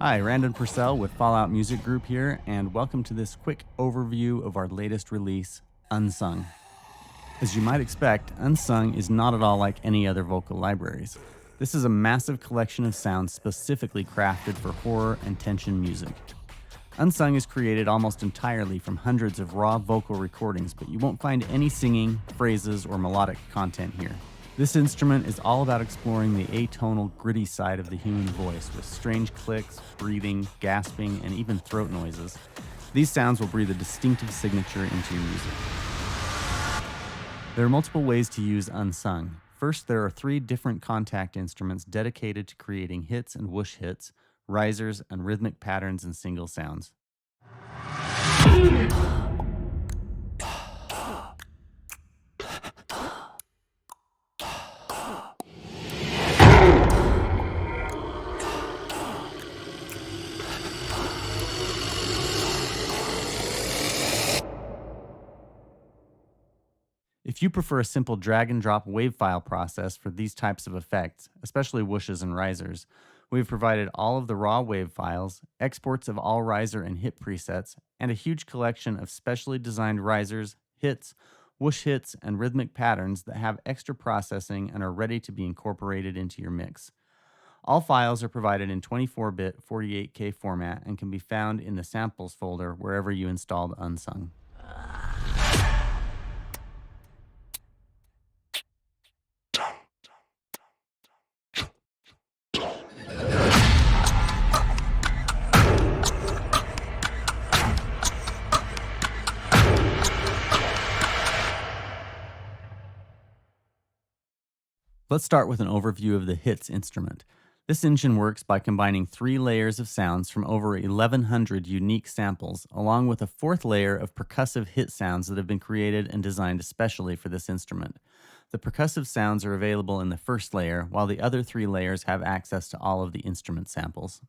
Hi, Randon Purcell with Fallout Music Group here, and welcome to this quick overview of our latest release, Unsung. As you might expect, Unsung is not at all like any other vocal libraries. This is a massive collection of sounds specifically crafted for horror and tension music. Unsung is created almost entirely from hundreds of raw vocal recordings, but you won't find any singing, phrases, or melodic content here. This instrument is all about exploring the atonal, gritty side of the human voice with strange clicks, breathing, gasping, and even throat noises. These sounds will breathe a distinctive signature into your music. There are multiple ways to use Unsung. First, there are 3 different contact instruments dedicated to creating hits and whoosh hits, risers, and rhythmic patterns and single sounds. If you prefer a simple drag and drop wave file process for these types of effects, especially whooshes and risers, we've provided all of the raw wave files, exports of all riser and hit presets, and a huge collection of specially designed risers, hits, whoosh hits, and rhythmic patterns that have extra processing and are ready to be incorporated into your mix. All files are provided in 24-bit 48K format and can be found in the samples folder wherever you installed Unsung. Let's start with an overview of the hits instrument. This engine works by combining 3 layers of sounds from over 1,100 unique samples, along with a 4th layer of percussive hit sounds that have been created and designed especially for this instrument. The percussive sounds are available in the first layer, while the other 3 layers have access to all of the instrument samples.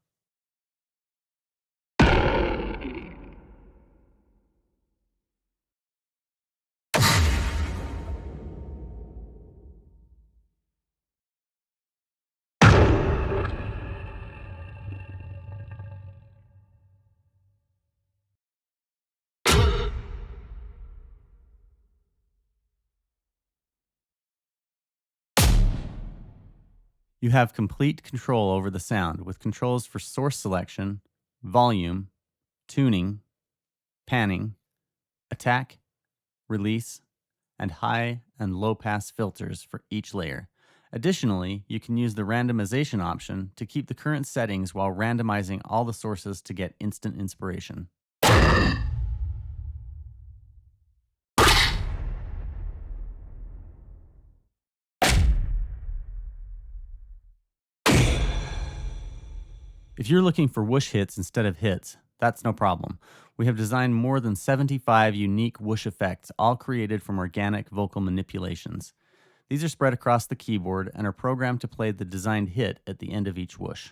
You have complete control over the sound with controls for source selection, volume, tuning, panning, attack, release, and high and low pass filters for each layer. Additionally, you can use the randomization option to keep the current settings while randomizing all the sources to get instant inspiration. If you're looking for whoosh hits instead of hits, that's no problem. We have designed more than 75 unique whoosh effects, all created from organic vocal manipulations. These are spread across the keyboard and are programmed to play the designed hit at the end of each whoosh.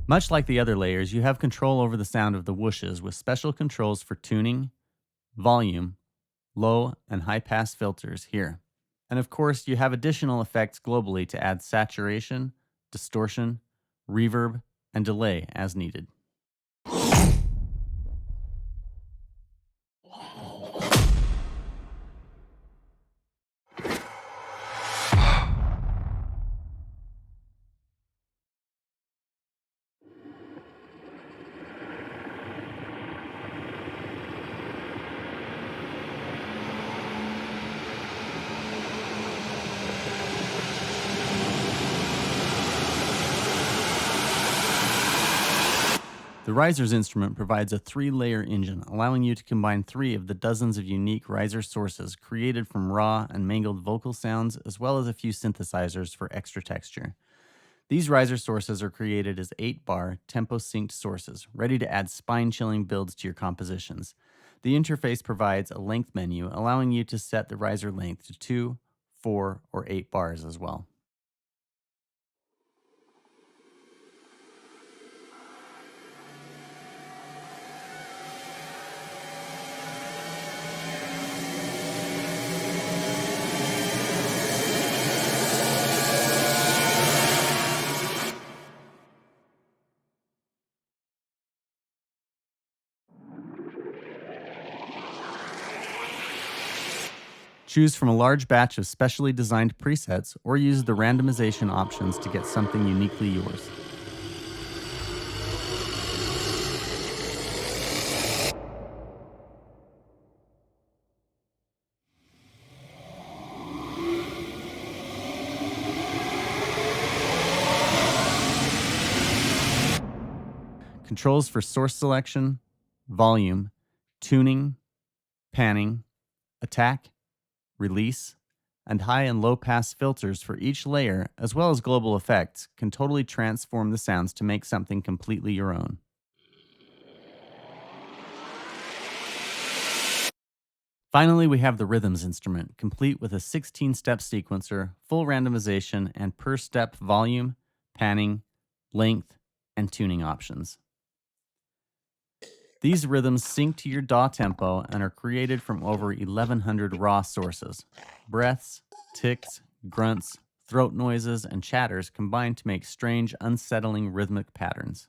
Much like the other layers, you have control over the sound of the whooshes with special controls for tuning, volume, low and high pass filters here. And of course, you have additional effects globally to add saturation, distortion, reverb, and delay as needed. The risers instrument provides a 3-layer engine, allowing you to combine 3 of the dozens of unique riser sources created from raw and mangled vocal sounds, as well as a few synthesizers for extra texture. These riser sources are created as 8-bar, tempo-synced sources, ready to add spine-chilling builds to your compositions. The interface provides a length menu, allowing you to set the riser length to 2, 4, or 8 bars as well. Choose from a large batch of specially designed presets or use the randomization options to get something uniquely yours. Controls for source selection, volume, tuning, panning, attack, release, and high and low pass filters for each layer, as well as global effects, can totally transform the sounds to make something completely your own. Finally, we have the rhythms instrument, complete with a 16-step sequencer, full randomization, and per-step volume, panning, length, and tuning options. These rhythms sync to your DAW tempo and are created from over 1,100 raw sources. Breaths, ticks, grunts, throat noises, and chatters combine to make strange, unsettling rhythmic patterns.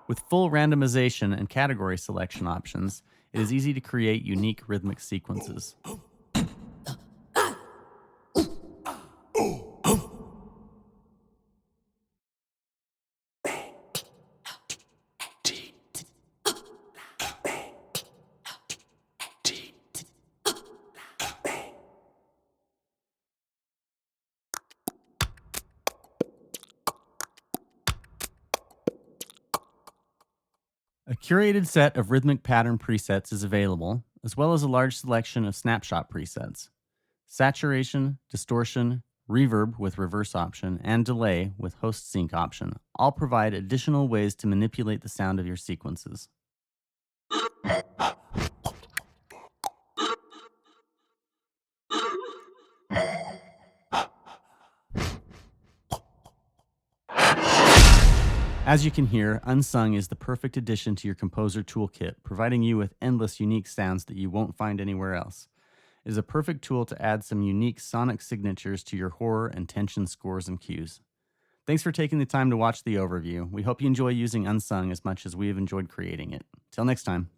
With full randomization and category selection options, it is easy to create unique rhythmic sequences. A curated set of rhythmic pattern presets is available, as well as a large selection of snapshot presets. Saturation, distortion, reverb with reverse option, and delay with host sync option all provide additional ways to manipulate the sound of your sequences. As you can hear, Unsung is the perfect addition to your composer toolkit, providing you with endless unique sounds that you won't find anywhere else. It is a perfect tool to add some unique sonic signatures to your horror and tension scores and cues. Thanks for taking the time to watch the overview. We hope you enjoy using Unsung as much as we have enjoyed creating it. Till next time.